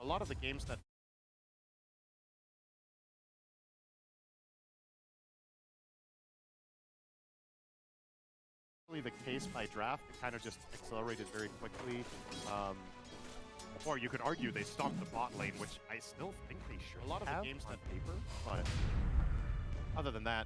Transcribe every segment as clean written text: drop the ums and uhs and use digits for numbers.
A lot of the games that the case by draft, it kind of just accelerated very quickly. Or you could argue they stomped the bot lane, which I still think they should. A lot of the games on paper, but other than that,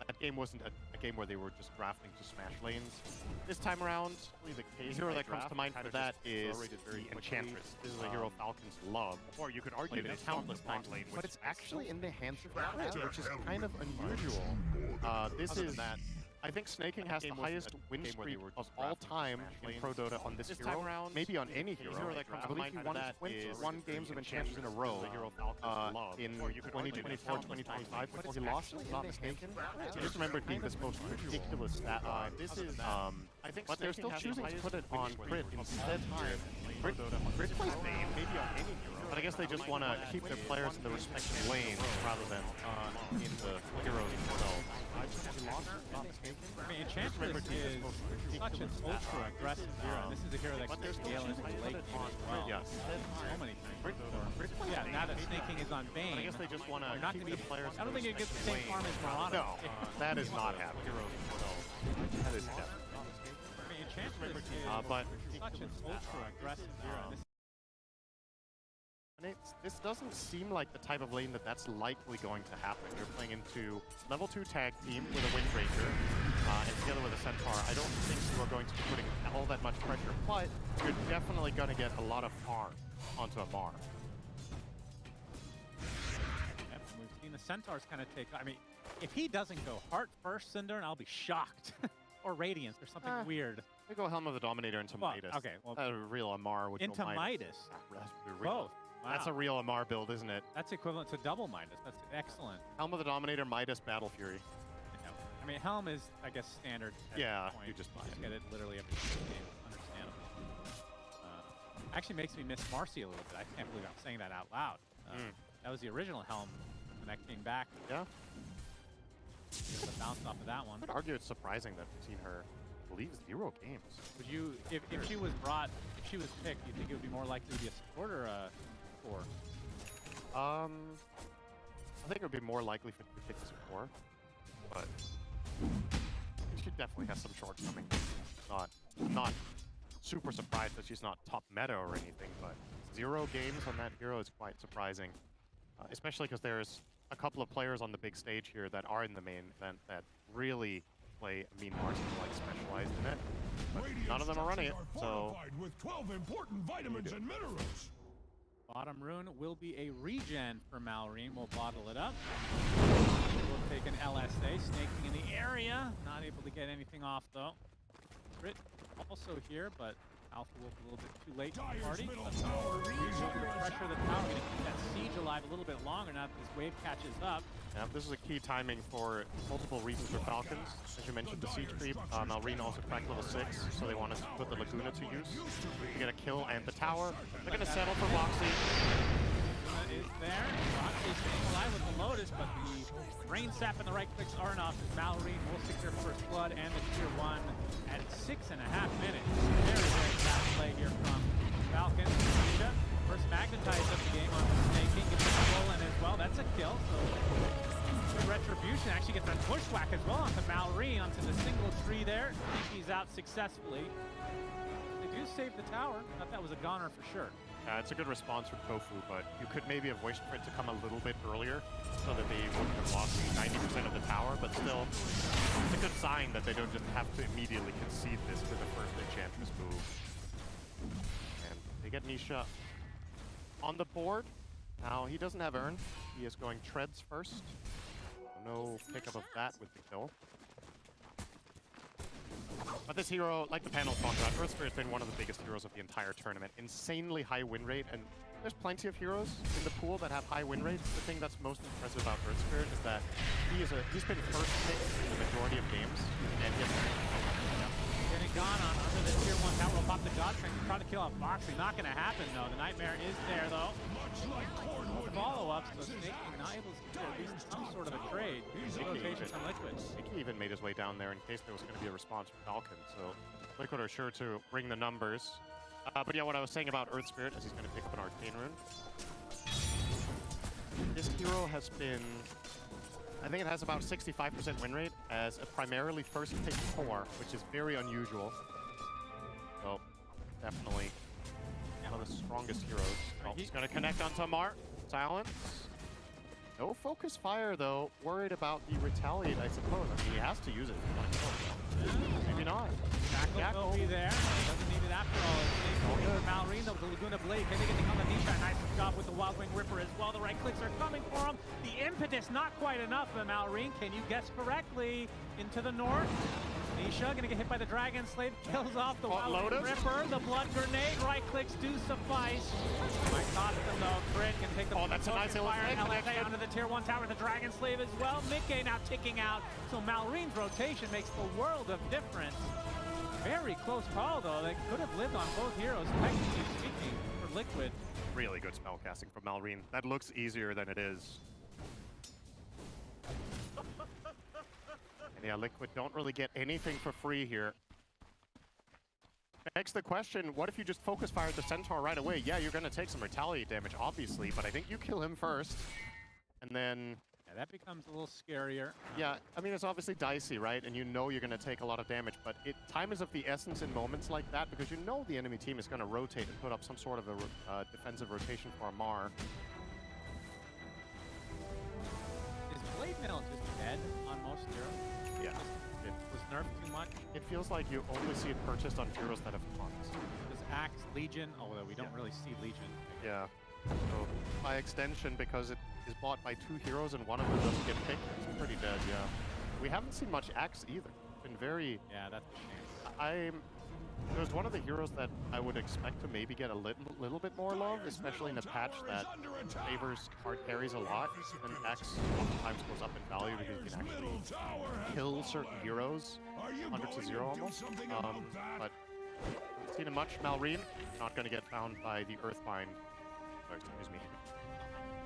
that game wasn't a game where they were just drafting to smash lanes. This time around, the hero that comes to mind for that is the Enchantress. This is a hero Falcons love. Or you could argue that countless times lane, but it's actually in the hands of Crit, which is kind of unusual. This is that. I think Snaking has the highest win streak of all time in Pro Dota on this hero, maybe on any hero. I believe he won games of Enchantress in a row in 2024, 2025 before he lost, if I'm not mistaken. I just remember it being this most ridiculous stat line. But they're still choosing to put it on Crit instead. Crit plays main, maybe on any hero. But I guess they just want to keep their players in the respective lanes rather than in the heroes themselves. I mean, Enchantress is such an ultra-aggressive hero. This is a hero that can scale into the late game as well. Yes. So many things. Yeah, now that Snaking is on Bane, I guess they just want to keep the players. I don't think it gets the same farm as Marauder. No, that is not happening. That is definitely. I mean, Enchantress is but such an ultra-aggressive hero. And this doesn't seem like the type of lane that's likely going to happen. You're playing into level 2 tag team with a Wind Ranger, and together with a Centaur. I don't think you are going to be putting all that much pressure, but you're definitely going to get a lot of farm onto a Mar. Yep, we've seen the Centaurs kind of take. I mean, if he doesn't go Heart first, Cinder, I'll be shocked. Or Radiance, or something weird. They go Helm of the Dominator into Midas. Okay, well, a real Amar would into go Midas. Both. Wow. That's a real Amar build, isn't it? That's equivalent to double Midas. That's excellent. Helm of the Dominator, Midas, Battle Fury. I mean, Helm is, I guess, standard. Yeah, you just buy it. Get it literally every game. Understandable. Actually makes me miss Marcy a little bit. I can't believe I'm saying that out loud. That was the original Helm, and that came back. Yeah. Just a bounce off of that one. I would argue it's surprising that we've seen her leave 0 games. Would you, if she was picked, do you think it would be more likely to be a support or a core? I think it would be more likely for to pick a support, but she definitely has some shortcomings. Not super surprised that she's not top meta or anything, but 0 games on that hero is quite surprising, especially because there's a couple of players on the big stage here that are in the main event that really play Mean Mars like specialized in it. But none of them are running it, so with 12 important vitamins and minerals. Bottom rune will be a regen for Malrine. We'll bottle it up. We'll take an LSA, snaking in the area. Not able to get anything off though. Crit also here, but Alpha Wolf a little bit too late to the party. Pressure the tower, gonna keep that siege alive a little bit longer now that this wave catches up. Yeah, this is a key timing for multiple reasons for Falcons. As you mentioned, the siege creep. Malrine also cracked level 6, so they want to put the Laguna to use. You get a kill and the tower. They're going to settle for Roxy. Laguna is there. Roxy staying alive with the Lotus, but the brain sap and the right clicks are enough as Malrine will secure first blood and the tier 1 at 6.5 minutes. Very, very fast play here from Falcons. First magnetize of the game on the Snaking, gets a pull in as well. That's a kill. So good retribution actually gets a bushwhack as well onto Malrine, onto the single tree there. He's out successfully. They do save the tower. Thought that was a goner for sure. It's a good response from Tofu, but you could maybe have wished for it to come a little bit earlier so that they wouldn't have lost 90% of the tower, but still, it's a good sign that they don't just have to immediately concede this to the first Enchantress move. And they get Nisha on the board. Now, he doesn't have Urn. He is going Treads first. No pickup of that with the kill. But this hero, like the panel talked about, Earthsphere has been one of the biggest heroes of the entire tournament. Insanely high win rate, and there's plenty of heroes in the pool that have high win rates. The thing that's most impressive about Earthsphere is that he's been first pick in the majority of games, and Getting gone on under the tier 1 tower. Will pop the God Strength. Try to kill off Foxy. Not going to happen though. The Nightmare is there though. Follow-ups, so Snaking not able to secure at least some sort of a trade. Rotation from Liquid. He even made his way down there in case there was going to be a response from Falcon. So Liquid are sure to bring the numbers. But yeah, what I was saying about Earth Spirit is he's going to pick up an Arcane Rune. This hero has been... I think it has about 65% win rate as a primarily first pick core, which is very unusual. So, definitely one of the strongest heroes. Oh, he's going to connect onto Mar. Silence. No focus fire, though. Worried about the retaliate, I suppose. I mean, he has to use it. Maybe not. Jackal will be there. Doesn't need it after all. It's good. Malrine, though, with the Laguna Blade. Can they get the Nisha? Nice job with the Wild Wing Ripper as well. The right clicks are coming for him. The impetus, not quite enough. But Malrine, can you guess correctly? Into the north. Nisha gonna get hit by the Dragon Slave, kills off the Wild Wing Ripper. The Blood Grenade, right clicks do suffice. Might cost them though. Crit can take the that's a nice fire. LFA onto the tier 1 tower. The Dragon Slave as well. Mickey now ticking out. So Malrine's rotation makes the world of difference. Very close call though. They could have lived on both heroes, technically speaking, for Liquid. Really good spellcasting from Malrine. That looks easier than it is. And yeah, Liquid don't really get anything for free here. Begs the question, what if you just focus fire the Centaur right away? Yeah, you're going to take some retaliate damage, obviously, but I think you kill him first. And then... yeah, that becomes a little scarier. Yeah, I mean, it's obviously dicey, right? And you know you're going to take a lot of damage, but time is of the essence in moments like that because you know the enemy team is going to rotate and put up some sort of a defensive rotation for Amar. Is Blade Mail just dead on most heroes? Yeah. It was nerfed too much. It feels like you only see it purchased on heroes that have tons. Does Axe, Legion, although we don't really see Legion. Yeah. So, by extension, because it is bought by 2 heroes and one of them doesn't get picked, it's pretty dead, yeah. We haven't seen much Axe either. It's been very... yeah, that's a shame. There's one of the heroes that I would expect to maybe get a little bit more love, especially in a patch that favors hard carries a lot. And Axe oftentimes goes up in value because you can actually kill certain heroes 100-0 almost. But haven't seen it much. Malrine, not going to get found by the Earthbind. Oh, excuse me.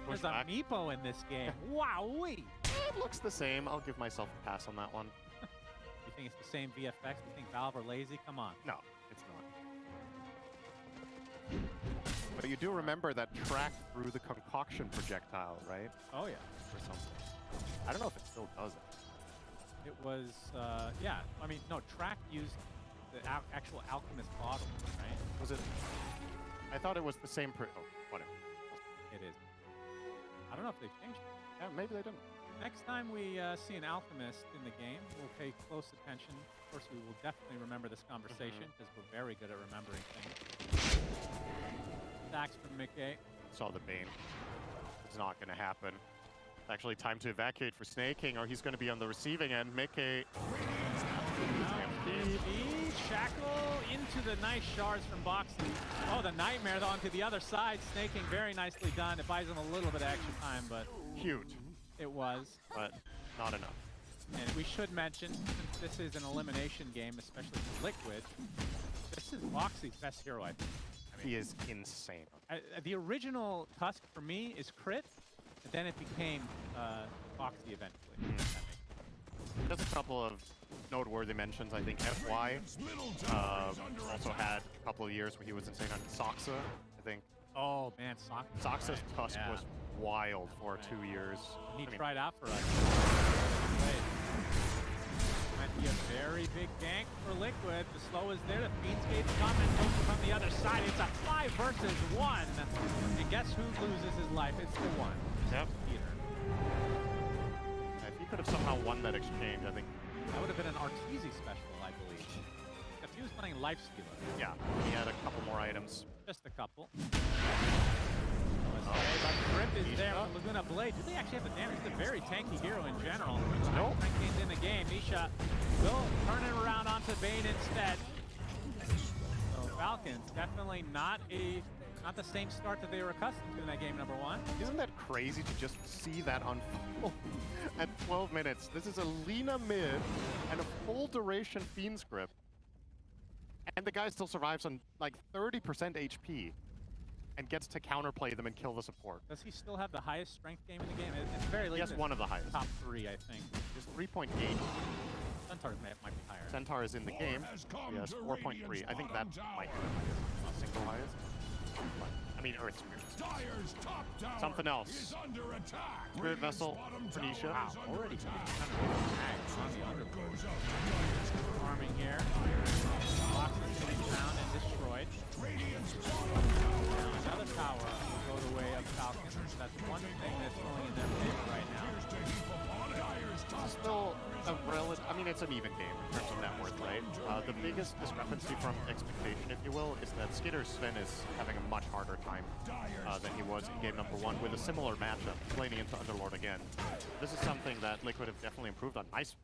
There's a Meepo in this game. Wowee! It looks the same. I'll give myself a pass on that one. You think it's the same VFX? You think Valve are lazy? Come on. No, it's not. But you do remember that track through the concoction projectile, right? Oh, yeah. Or something. I don't know if it still does it. It was, yeah. I mean, no, track used the actual Alchemist bottle, right? Was it? I thought it was the same. Oh, whatever. It is. I don't know if they've changed it. Yeah, maybe they didn't. Next time we see an Alchemist in the game, we'll pay close attention. Of course, we will definitely remember this conversation because we're very good at remembering things. Stacks from Mickey. Saw the Bane. It's not going to happen. It's actually time to evacuate for Snaking, or he's going to be on the receiving end. Mickey. Shackle into the nice shards from Boxy. Oh, the Nightmare onto the other side. Snaking very nicely done. It buys him a little bit of extra time, but... huge. It was. But not enough. And we should mention, since this is an elimination game, especially for Liquid, this is Boxy's best hero, I think. I mean, he is insane. The original Tusk for me is Crit, and then it became Boxy eventually. Just a couple of noteworthy mentions. I think FY also had a couple of years where he was insane on Soxa, I think. Oh man, Soxa's Tusk was wild for 2 years. He tried out for us. Might be a very big gank for Liquid. The slow is there. The Fiendskate's coming from the other side. It's a 5 versus 1. And guess who loses his life? It's the 1. Yep. Peter. If he could have somehow won that exchange, I think. That would have been an Arteezy special, I believe. If he was playing Lifestealer. Yeah, he had a couple more items. Just a couple. But Grip is there with Laguna Blade. Do they actually have the damage? It's a very tanky hero in general. Nope. Rankings in the game. Nisha will turn it around onto Bane instead. So Falcons definitely not the same start that they were accustomed to in that game, number 1. Isn't that crazy to just see that unfold at 12 minutes? This is a Lina mid and a full duration Fiend script. And the guy still survives on like 30% HP and gets to counterplay them and kill the support. Does he still have the highest strength game in the game? It's very least. He has one of the highest. Top 3, I think. Just 3.8. Centaur might be higher. Centaur is in the game. He has 4.3. I think that might be the highest. single highest. But, I mean, Earth Spirits. Dyer's top tower Something else. is under attack. Spirit Radiant's Vessel, bottom Phoenicia. tower Wow, is under already attack. kind of tags on the underboard. Goes out to Dyer's tower. Farming here. Boxes getting found and destroyed. Radiant's bottom tower. Now another tower will go the way of Falcons. That's one thing that's going in their favor right now. Here's to heap upon it. Dyer's top It's still a relative. I mean, it's an even game in terms of net worth, right? The biggest discrepancy from expectation, if you will, is that Skitter Sven is having a much harder time than he was in game number 1 with a similar matchup, laning into Underlord again. This is something that Liquid have definitely improved on. Nice.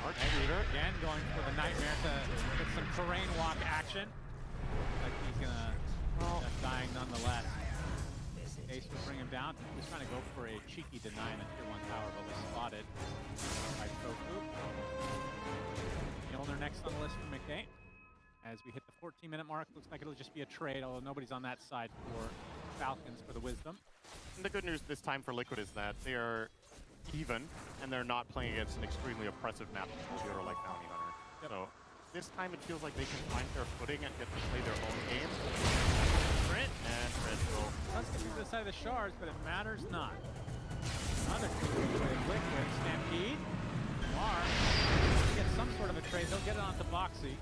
Arch shooter. Again, going for the Nightmare to get some terrain walk action. But he's gonna end up dying nonetheless. Ace will bring him down. He was trying to go for a cheeky deny in the tier 1 tower, but was spotted by Tofu. Mjolnir next on the list for McKay. As we hit the 14-minute mark, looks like it'll just be a trade, although nobody's on that side for Falcons for the Wisdom. And the good news this time for Liquid is that they are even, and they're not playing against an extremely oppressive map hero like Bounty Hunter. Yep. So this time it feels like they can find their footing and get to play their own game. Crit and critical. Let's get to the side of the shards, but it matters not. Another Liquid Stampede. Mar get some sort of a trade. They'll get it onto Boxy.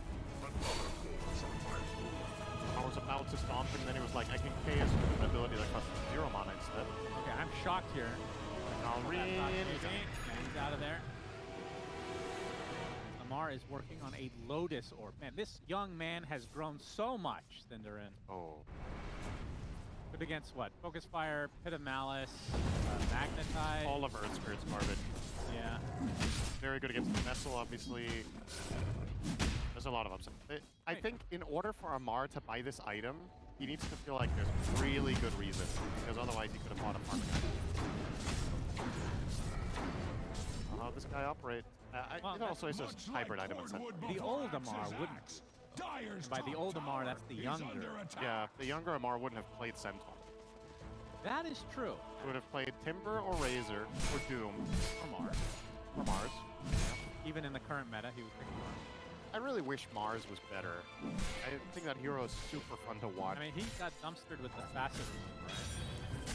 I was about to stomp him, and then he was like, I can KS with an ability that costs 0 mana instead. Okay, I'm shocked here. Malrine. He's out of there. Lamar is working on a Lotus Orb. Man, this young man has grown so much, Cinderin. Oh. Good against what? Focus Fire, Pit of Malice, Magnetize. All of Earth Spirit's garbage. Yeah. Very good against the Vessel, obviously. There's a lot of upside. I think in order for Amar to buy this item, he needs to feel like there's really good reason, because otherwise he could have bought a farming item. How this guy operate? Well, it also is a hybrid item. The old Amar wouldn't. By the old Amar, that's the younger. Yeah, the younger Amar wouldn't have played Centaur. That is true. He would have played Timber or Razor or Doom Or Mars. or Mars. Even in the current meta, he was picking Mars. I really wish Mars was better. I think that hero is super fun to watch. I mean, he got dumpstered with the facet, right?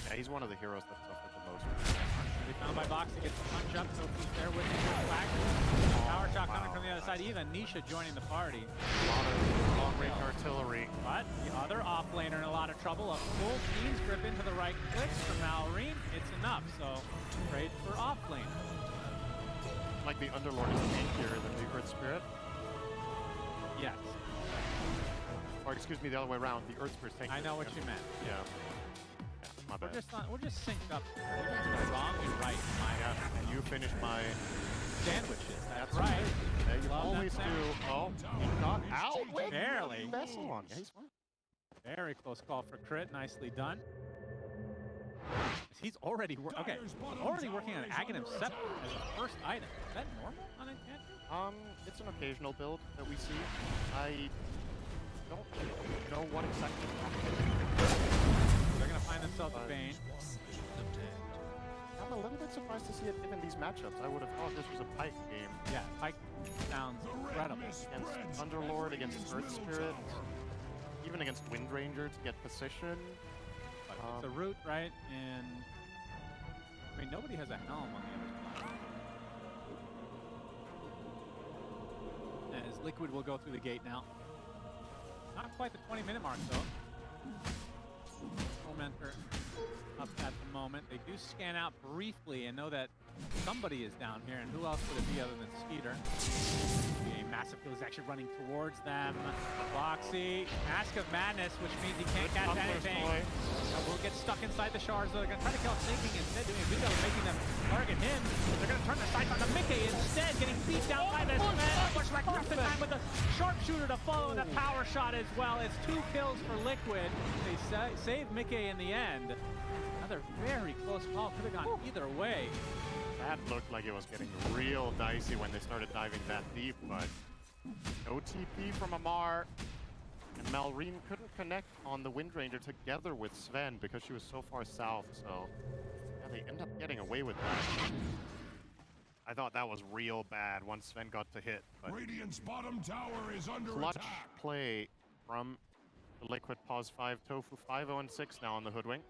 Yeah, he's one of the heroes that suffered the most. They found by Box to get the punch up, so he's there with the flag. Power shot coming from the other side. Even Nisha joining the party. A lot of long-range artillery. But the other offlaner in a lot of trouble. A full Fiend's Grip into the right clicks from Malrine. It's enough, so trade for offlane. Like the Underlord is tankier than the Earth Spirit. Yes. Or excuse me, the other way around. The Earth Spirit's tankier. I know what you meant. Yeah. My bad. We're just synced up. You're wrong, you're right. Yeah, and you finished my Sandwiches. That's right. Yeah, you Love always that do. sound. Oh, he got out with Barely. the Vessel on. Yeah, he's fine. Very close call for crit. Nicely done. He's already already working on Aghanim Scepter as a first item. Is that normal on Enchantress? It's an occasional build that we see. I don't know what exactly They're gonna find themselves a Bane. I'm a little bit surprised to see it given these matchups. I would have thought this was a Pike game. Yeah, Pike sounds incredible. Against Underlord, against Earth Spirit, even against Wind Ranger to get position. But it's a root, right? And I mean, nobody has a helm on the other side. As Liquid will go through the gate now. Not quite the 20-minute mark, though. Tormentor up at the moment. They do scan out briefly and know that somebody is down here, and who else would it be other than Skeeter? A massive kill is actually running towards them. Boxy, Mask of Madness, which means he can't catch anything. Will get stuck inside the shards. They're going to try to kill Sinking instead, doing a video, making them target him. They're going to turn their sights on the Mickey instead, getting beat down by this man. Bushwhack just in time with the sharpshooter to follow the power shot as well. It's 2 kills for Liquid. They save Mickey in the end. Another very close call. Could have gone either way. That looked like it was getting real dicey when they started diving that deep, but no TP from Amar. And Malrine couldn't connect on the Wind Ranger together with Sven because she was so far south, so yeah, they end up getting away with that. I thought that was real bad once Sven got to hit, but Radiant's bottom tower is under clutch attack. play from The Liquid pause 5, Tofu 5-0-6 now on the Hoodwink.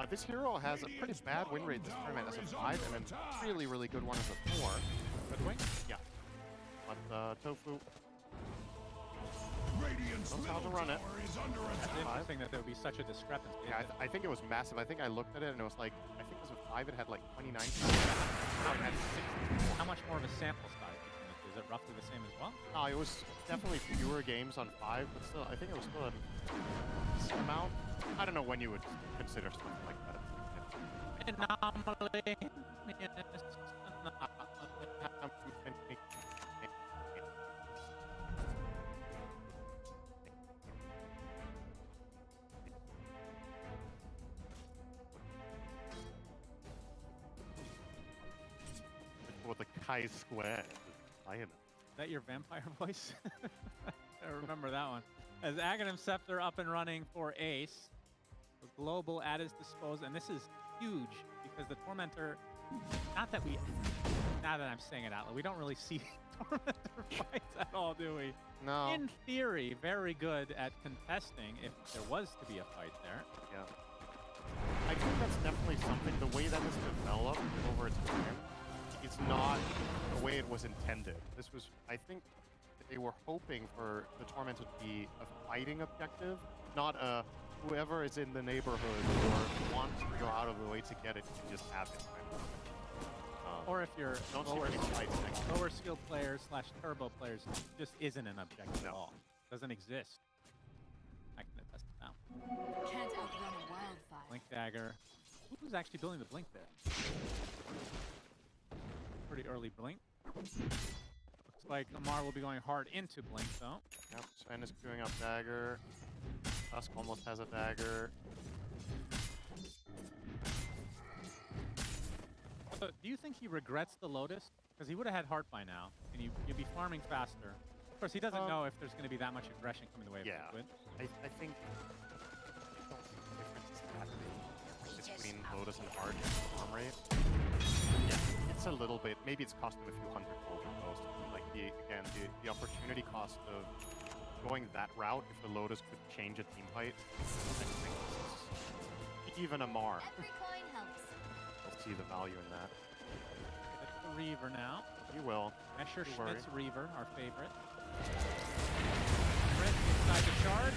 This hero has a pretty bad win rate this tournament as a 5, and then really, really good one as a 4. Hoodwink? Yeah. But Tofu Radiant's knows how to middle run it. tower is under It's attack. interesting that there would be such a discrepancy. Yeah, I think it was massive. I think I looked at it and it was like, I think as a 5 it had like 29. How, It had 64. how much more of a sample size between the two? Is it roughly the same as well? No, it was definitely fewer games on 5, but still, I think it was still a decent amount. I don't know when you would consider something like that. Anomaly. With the Chi square. I am. Is that your vampire voice? I remember that one. As Aghanim Scepter up and running for Ace, the global at his disposal, and this is huge because the Tormentor, now that I'm saying it out loud, we don't really see Tormentor fights at all, do we? No. In theory, very good at contesting if there was to be a fight there. Yeah. I think that's definitely something, the way that has developed over its time, it's not the way it was intended. This was, I think, they were hoping for the Torment to be a fighting objective, not a whoever is in the neighborhood or wants to go out of the way to get it can just have it. Or if you're Don't see lower, many fights next to it. lower skilled players / turbo players, just isn't an objective at No. all. Doesn't exist. I can attest to that. Can't outrun a wildfire. Blink dagger. Who's actually building the blink there? Pretty early blink. Looks like Amar will be going hard into blink though. Yep, Sven is queuing up dagger. Dusk almost has a dagger. So do you think he regrets the Lotus? Because he would have had heart by now, and you'd be farming faster. Of course, he doesn't know if there's going to be that much aggression coming the way of Yeah. Liquid. I think the difference is that big between Lotus and Heart and farm rate. Yeah, it's a little bit. Maybe it's cost him a few hundred gold at most. Like the opportunity cost of going that route, if the Lotus could change a team fight, I think even Amar Every coin helps. will see the value in that. It's the Reaver now. You will. Mesher Don't worry. Schmidt's Reaver, our favorite. Chris inside the charge.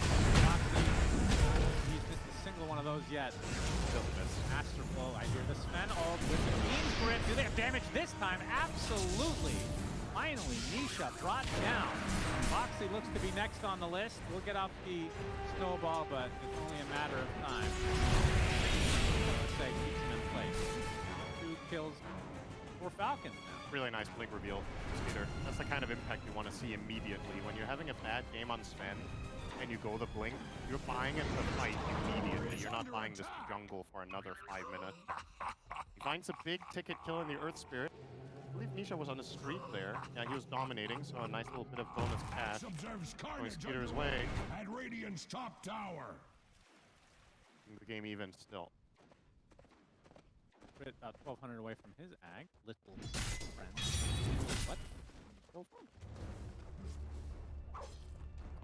He's missed a single one of those yet. Still miss. Master Flow, I hear the Sven ult with the Beam's Grip. Do they have damage this time? Absolutely. Finally, Nisha brought down. Moxie looks to be next on the list. We'll get off the snowball, but it's only a matter of time. Let's say keeps him in place. 2 kills for Falcons now. Really nice blink reveal, Peter. That's the kind of impact you want to see immediately. When you're having a bad game on Sven and you go the blink, you're buying it to fight immediately. You're not buying this jungle for another 5 minutes. He finds a big ticket kill in the Earth Spirit. I believe Nisha was on a streak there. Yeah, he was dominating, so a nice little bit of bonus cash Observes going carnage Skeeter's way. at Radiant's top tower. The game even still. Bit about 1,200 away from his ag. Little friend. What? Oh,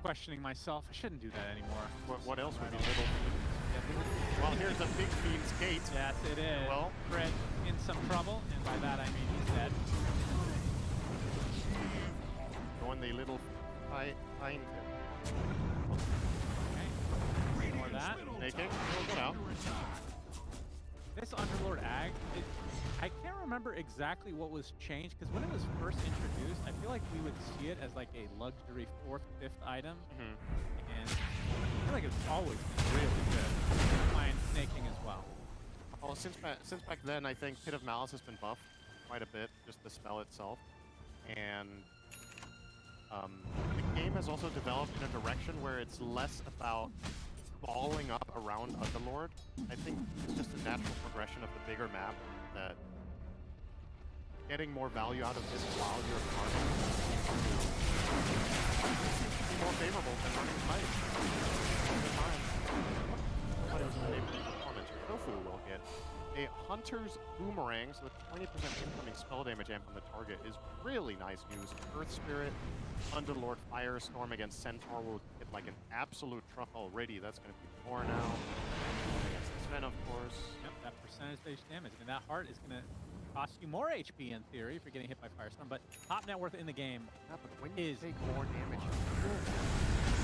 Questioning myself. I shouldn't do that anymore. what else would be little? Well, here's a big fiend's gate. Yes, it is. Well. Fred in some trouble, and by that I mean he's dead. Going the little find him. Okay. Ignore that. Naked. Get out. This Underlord Ag, I can't remember exactly what was changed, because when it was first introduced, I feel like we would see it as like a luxury 4th, 5th item, and I feel like it's always been really good. Fine snaking as well. Well, since back then, I think Pit of Malice has been buffed quite a bit, just the spell itself. And the game has also developed in a direction where it's less about balling up around Underlord. I think it's just a natural progression of the bigger map that getting more value out of this while you're farming seems to be more favorable than running fights all the time. What is the name of the performance? Tofu will get a Hunter's Boomerang, so the 20% incoming spell damage amp on the target is really nice news. Earth Spirit, Underlord Firestorm against Centaur will get like an absolute truck already. That's going to be 4 now. Against Sven, of course. Yep, that percentage-based damage. I mean, that heart is going to cost you more HP in theory if you're getting hit by Firestorm, but top net worth in the game Yeah, but when you is take more damage,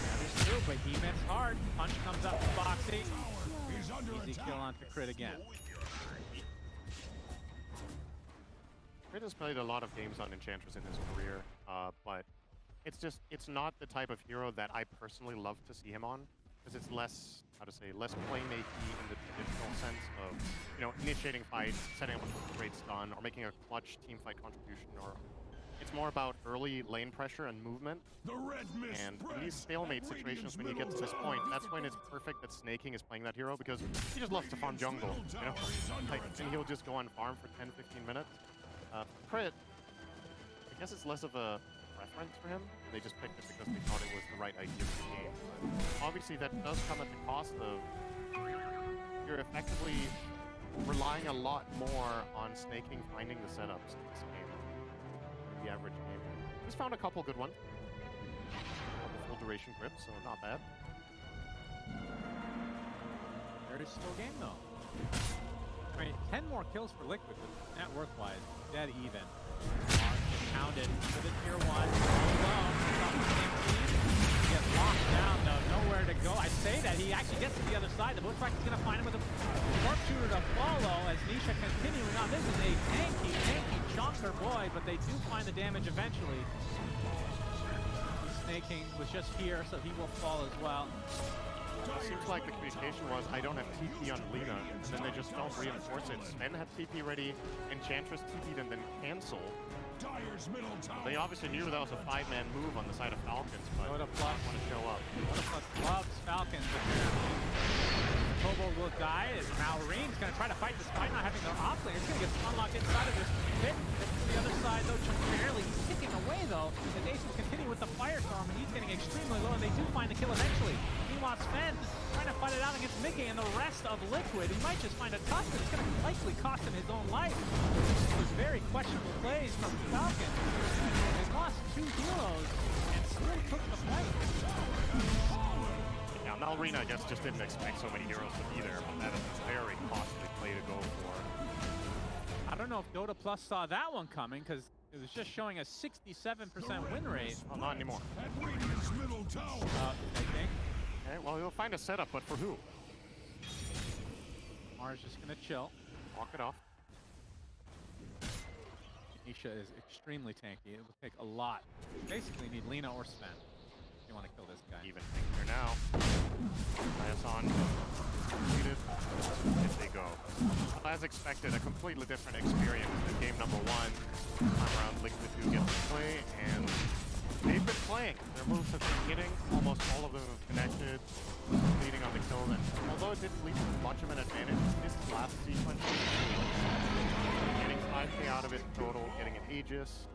that is true, but he missed hard. Punch comes up to Foxy. He's under Easy attack. kill onto Crit again. Crit has played a lot of games on Enchantress in his career, but it's not the type of hero that I personally love to see him on, because it's less, how to say, less playmaky in the traditional sense of, you know, initiating fights, setting up a great stun, or making a clutch team fight contribution, or it's more about early lane pressure and movement. The red mist And in spreads these stalemate at situations, Radiant's when you get to this middle point, tower. that's when it's perfect that Snaking is playing that hero, because he just loves to farm jungle, you know? Like, and he'll just go and farm for 10-15 minutes. Crit, I guess it's less of a preference for him. They just picked it because they thought it was the right idea for the game. But obviously, that does come at the cost of you're effectively relying a lot more on Snaking finding the setups in this game than the average game. He's found a couple good ones. Full duration grip, so not bad. Very slow game though. I mean, 10 more kills for Liquid, but net worth-wise, dead even. Mars gets pounded for the tier 1. Alone, from the same team. He gets locked down though, nowhere to go. I say that, he actually gets to the other side. The Bushwhack is going to find him with a warp shooter to follow as Nisha continuing on. This is a tanky chunker boy, but they do find the damage eventually. Snaking was just here, so he will fall as well. It seems like the communication was, I don't have TP on Lina, and then they just don't reinforce it. Sven had TP ready, Enchantress TP'd and then canceled. Dyer's middle tower. They obviously knew that was a 5-man move on the side of Falcons, but Dota they plus didn't want to show up. Dota plus loves Falcons apparently. Kobo will die as Malorine's going to try to fight despite not having their off lane. It's going to get unlocked inside of this pit. Gets to the other side though, just barely. He's ticking away though. The Aces continue with the Firestorm, and he's getting extremely low, and they do find the kill eventually. Meanwhile, Sven trying to fight it out against Mickey and the rest of Liquid. He might just find a touch, but it's going to likely cost him his own life. It was very questionable plays from Falcons. They lost 2 heroes and still took the fight. Now, Malrina, I guess, just didn't expect so many heroes to be there, but that is a very costly play to go for. I don't know if Dota Plus saw that one coming, because it was just showing a 67% win rate. Well, not anymore. At Radiant's middle tower. I think. Okay, well, he'll find a setup, but for who? Mars just going to chill. Walk it off. Nisha is extremely tanky. It will take a lot. You basically need Lina or Sven if you want to kill this guy. Even here now. Liaison completed. If they go. As expected, a completely different experience than game number 1. Time around Liquid do get to play, and they've been playing. Their moves have been hitting. Almost all of them have connected, leading on the kill. And although it didn't lead to much of an advantage, this last sequence was getting 5k out of it in total, getting an Aegis.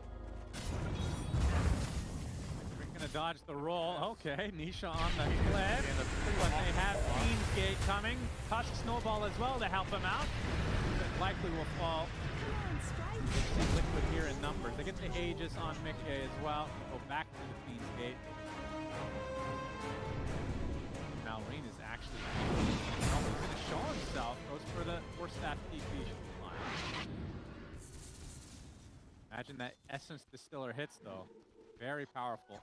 Gonna dodge the roll. Okay, Nisha on the cliff. But they have Fiend's Gate coming. Touch Snowball as well to help him out. But likely will fall. They see Liquid here in numbers. They get the Aegis on Mickey as well. Go back to the Fiend's Gate. Malrine is actually going to show himself. Goes for the Staff TP line. Imagine that Essence Distiller hits though. Very powerful.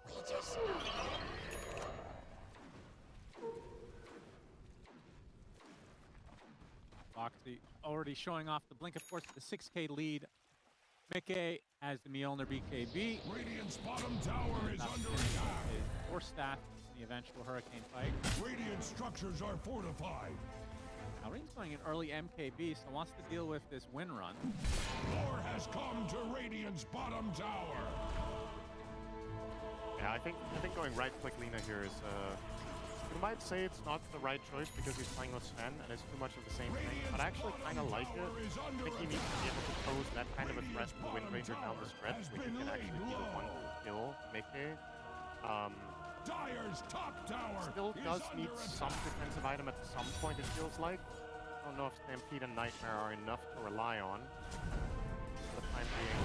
Foxy already showing off the blink, of course, the 6k lead. Mickey has the Mjolnir BKB. Radiant's bottom tower is under attack. Or staff in the eventual Hurricane fight. Radiant structures are fortified. Malrine's going an early MKB, so wants to deal with this win run. War has come to Radiant's bottom tower. Yeah, I think going right-click Lina here is, you might say it's not the right choice because he's playing with Sven and it's too much of the same thing, but I actually kind of like it. I think he needs to be able to pose that kind of a threat to the Wind Ranger down the stretch, which can actually be the one to kill Mickey. Dyer's top tower Still does is need under some attack. defensive item at some point, it feels like. I don't know if Stampede and Nightmare are enough to rely on for the time being.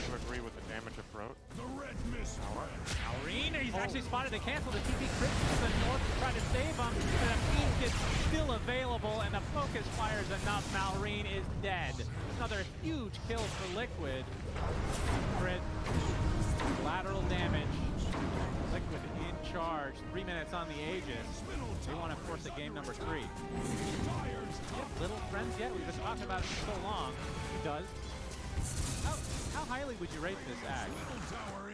to agree with the damage approach. The red mist Malrine, he's actually spotted. They canceled the TP crit to the north to try to save him. The Fiend is still available, and the focus fires enough. Malrine is dead. Another huge kill for Liquid. Crit, lateral damage. Liquid in charge. 3 minutes on the Aegis. They want to force a game number 3. Little friends yet? We've been talking about it for so long. He does. How highly would you rate this ag?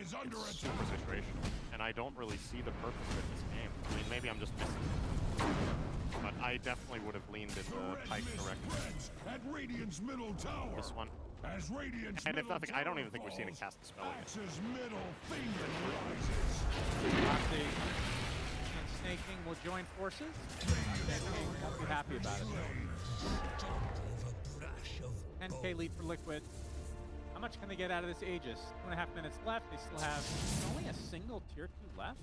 It's super situational, and I don't really see the purpose of this game. I mean, maybe I'm just missing it. But I definitely would have leaned in the Pike direction. at Radiant's middle tower. This one. As Radiant's And if middle nothing, I don't even think we're tower seeing a cast the spell yet. Axe's middle finger rises. Roxy and Snake King will join forces. Snake King won't be happy about it though. 10k lead for Liquid. How much can they get out of this Aegis? 2.5 minutes left. They still have only a single tier 2 left.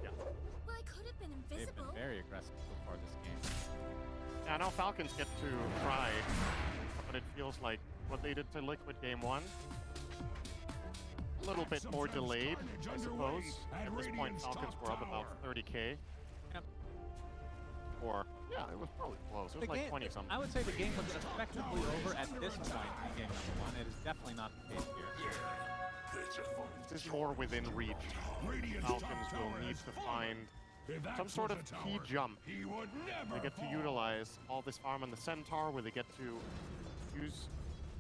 Yeah. Well, I could have been They've invisible. been very aggressive so far this game. Yeah, I know Falcons get to try, but it feels like what they did to Liquid game 1. A little bit more delayed, I suppose. At this point, Falcons were up about 30k. Yep. Or, yeah, it was probably close. It was like 20 something. I would say the game was effectively over at this point in game number 1. It is definitely not the case here. This is more within reach. Falcons will need to find some sort of key jump. He would never They get to utilize all this farm on the Centaur, where they get to use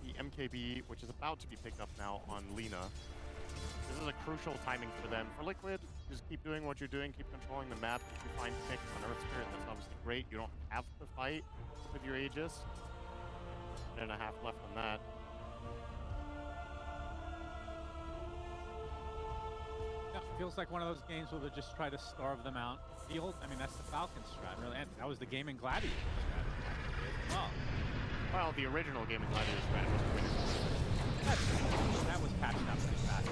the MKB, which is about to be picked up now on Lina. This is a crucial timing for them. For Liquid, just keep doing what you're doing, keep controlling the map. If you find picks on Earth Spirit, that's obviously great. You don't have to fight with your Aegis. 1.5 left on that. Yeah, feels like one of those games where they just try to starve them out. I mean, that's the Falcons strat, really. And that was the game in Gladiator strat. Well, Well, the original Game of Gladiator strat was winning. that was patched up pretty fast.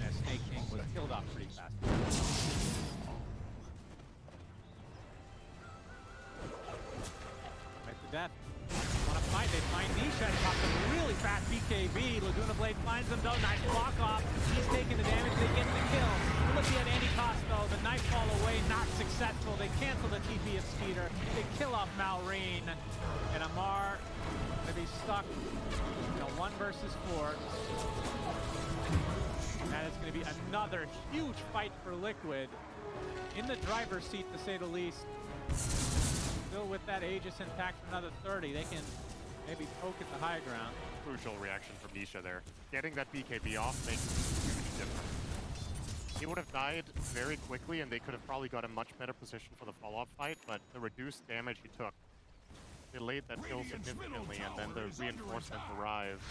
And Snake King was killed off pretty fast. Right to death. Want to fight? They find Nisha. Pops a really fast BKB. Laguna Blade finds him though. Nice block off. He's taking the damage. They get the kill. Looking at any cost though. The Nightfall away, not successful. They cancel the TP of Skeeter. They kill off Malrine. And Amar gonna be stuck in a 1 versus 4. And that is going to be another huge fight for Liquid. In the driver's seat, to say the least. Still with that Aegis intact for another 30. They can maybe poke at the high ground. Crucial reaction from Nisha there. Getting that BKB off makes a huge difference. He would have died very quickly, and they could have probably got a much better position for the follow-up fight, but the reduced damage he took delayed that kill significantly, and then the reinforcements arrived.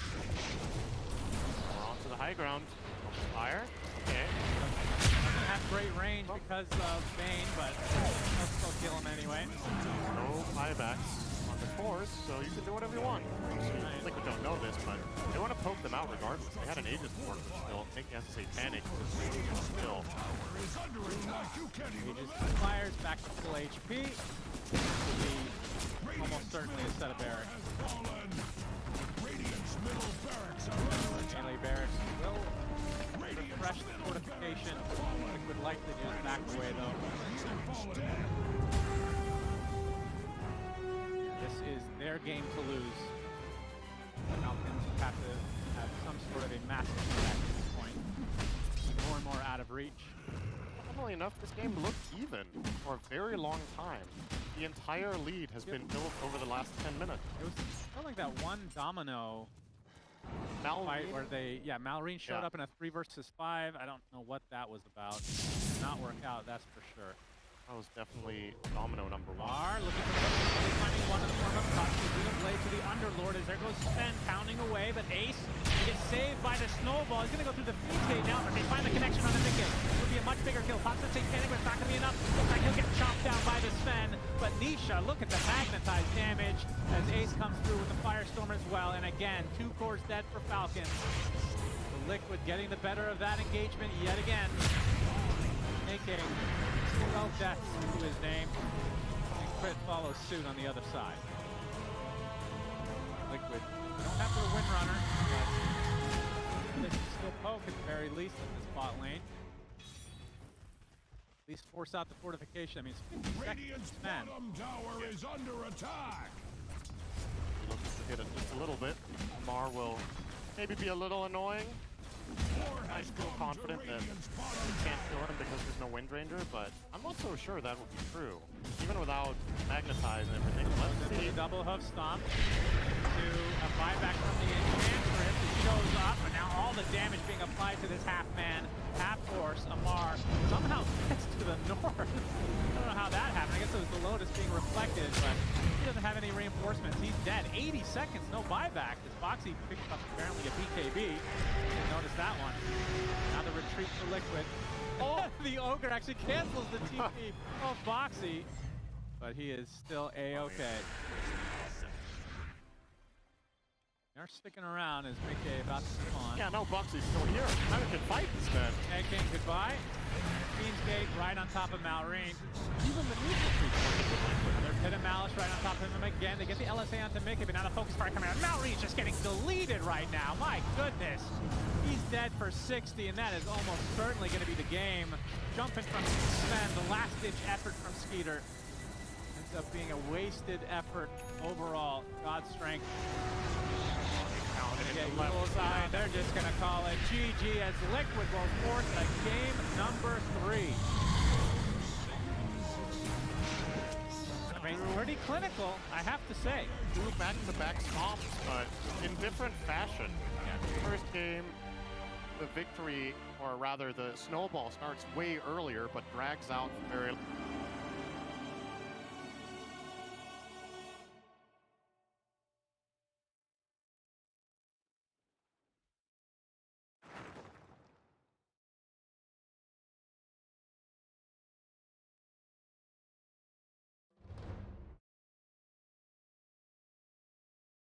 We're on to the high ground. Fire. Okay. Doesn't have great range because of Bane, but they'll still kill him anyway. No buybacks on the force, so you can do whatever you want. Like we don't know this, but they want to poke them out regardless. They had an Aegis force still. Nick has to say panic. Still. Aegis fires back to full HP. This will be almost certainly a set of barracks. Melee barracks will refresh the fortification. Liquid likely just back away though. This is their game to lose. The Falcons have to have some sort of a massive attack at this point. More and more out of reach. Funnily enough, this game looked even for a very long time. The entire lead has been built over the last 10 minutes. It was felt like that one domino fight where Malrine showed up in a 3 versus 5. I don't know what that was about. Did not work out, that's for sure. That was definitely domino number 1. Mar looking for finding one in the form of Cut. Laguna Blade to the Underlord as there goes Sven pounding away, but Ace gets saved by the snowball. He's going to go through the feed state now, but they find the connection on the ticket. It would be a much bigger kill. Pops the satanic, but it's not going to be enough. Looks like he'll get chopped down by the Sven, but Nisha, look at the magnetized damage as Ace comes through with the Firestorm as well. And again, 2 cores dead for Falcons. The Liquid getting the better of that engagement yet again. Making 12 deaths to his name. And Crit follows suit on the other side. Liquid don't have the Windrunner, but this very least in this bot lane. At least force out the fortification. I mean, it's 50 Radiant's seconds, man. bottom tower is under attack. He looks to hit it just a little bit. Mar will maybe be a little annoying. I feel confident that he can't kill him because there's no Wind Ranger, but I'm not so sure that would be true. Even without Magnetize and everything. Let's see. Double hoof stomp to a buyback from the Enchantress. It shows up, and now all the damage being applied to this half-man, half-horse, Amar, somehow gets to the north. I don't know how that happened. I guess it was the Lotus being reflected, but he doesn't have any reinforcements. He's dead. 80 seconds, no buyback. This Boxy picked up apparently a BKB. Didn't notice that one. Now the retreat for Liquid. Oh, the Ogre actually cancels the TP of Boxy, but he is still A-okay. They're sticking around as Mickey about to spawn. Yeah, no, Boxy's still here. Now we can fight instead. Egg King, goodbye. Queen's Gate right on top of Malrine. Even the neutral creep working with Liquid. Another Pit of Malice right on top of him again. They get the LSA onto Mickey, but now the focus fire coming out. Malrine's just getting deleted right now. My goodness. He's dead for 60, and that is almost certainly going to be the game. Jumping from Sven, the last-ditch effort from Skeeter. Ends up being a wasted effort overall. God's strength. Yeah, side. They're just going to call it GG as Liquid will force a game number 3. I mean, pretty clinical, I have to say. 2 back-to-back stomps, but in different fashion. Yeah. First game, the victory, or rather the snowball starts way earlier, but drags out very